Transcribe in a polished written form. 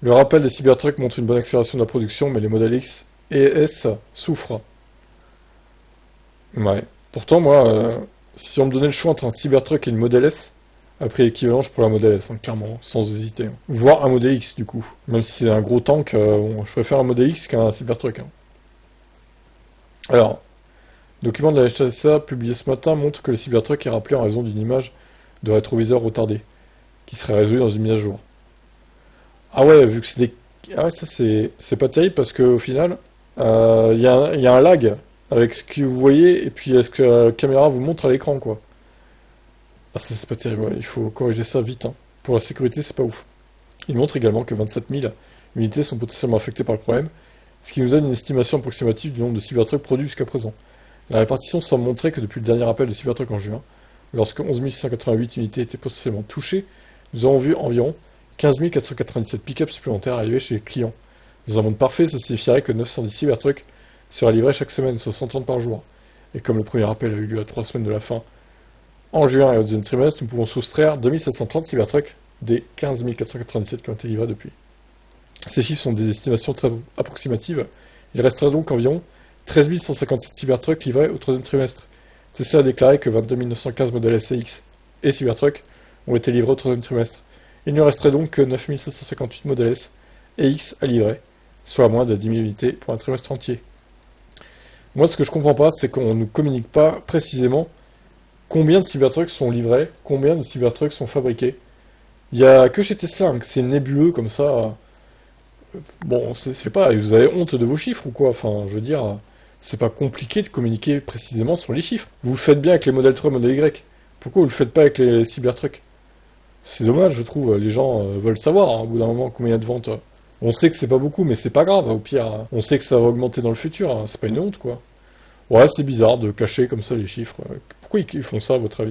Le rappel des Cybertruck montre une bonne accélération de la production, mais les modèles X et S souffrent. Ouais. Pourtant, moi, si on me donnait le choix entre un Cybertruck et une Model S, à prix équivalent, je prends la Model S, hein, clairement, sans hésiter, hein. Voire un Model X, du coup. Même si c'est un gros tank, bon, je préfère un Model X qu'un Cybertruck, hein. Alors, le document de la HTSA publié ce matin montre que le Cybertruck est rappelé en raison d'une image de rétroviseur retardée, qui serait résolue dans une mise à jour. Ah ouais, vu que c'est des... Ah ouais, ça c'est pas terrible parce qu'au final, y a un lag avec ce que vous voyez et puis ce que la caméra vous montre à l'écran, quoi. Ah ça c'est pas terrible, ouais, il faut corriger ça vite, hein. Pour la sécurité, c'est pas ouf. Il montre également que 27 000 unités sont potentiellement affectées par le problème, ce qui nous donne une estimation approximative du nombre de Cybertruck produits jusqu'à présent. La répartition semble montrer que depuis le dernier appel de Cybertruck en juin, lorsque 11 688 unités étaient potentiellement touchées, nous avons vu environ 15 497 pick-up supplémentaires arriver chez les clients. Dans un monde parfait, ça signifierait que 910 Cybertruck seraient livrés chaque semaine, soit 130 par jour. Et comme le premier appel a eu lieu à 3 semaines de la fin, en juin et au deuxième trimestre, nous pouvons soustraire 2730 Cybertruck des 15 497 qui ont été livrés depuis. Ces chiffres sont des estimations très approximatives. Il resterait donc environ 13 157 Cybertruck livrés au troisième trimestre. TCA a déclaré que 22 915 modèles SCX et Cybertruck ont été livrés au troisième trimestre. Il ne resterait donc que 9 758 modèles S et X à livrer, soit moins de 10 000 unités pour un trimestre entier. Moi, ce que je comprends pas, c'est qu'on ne nous communique pas précisément combien de Cybertrucks sont livrés, combien de Cybertrucks sont fabriqués. Il y a que chez Tesla, hein, que c'est nébuleux comme ça. Bon, c'est pas, vous avez honte de vos chiffres ou quoi? Enfin, je veux dire, c'est pas compliqué de communiquer précisément sur les chiffres. Vous le faites bien avec les modèles 3 et modèles Y. Pourquoi vous le faites pas avec les Cybertrucks? C'est dommage, je trouve. Les gens veulent savoir, hein, au bout d'un moment, combien il y a de ventes. On sait que c'est pas beaucoup, mais c'est pas grave, au pire. On sait que ça va augmenter dans le futur, hein, c'est pas une honte, quoi. Ouais, c'est bizarre de cacher comme ça les chiffres. Pourquoi ils font ça, à votre avis?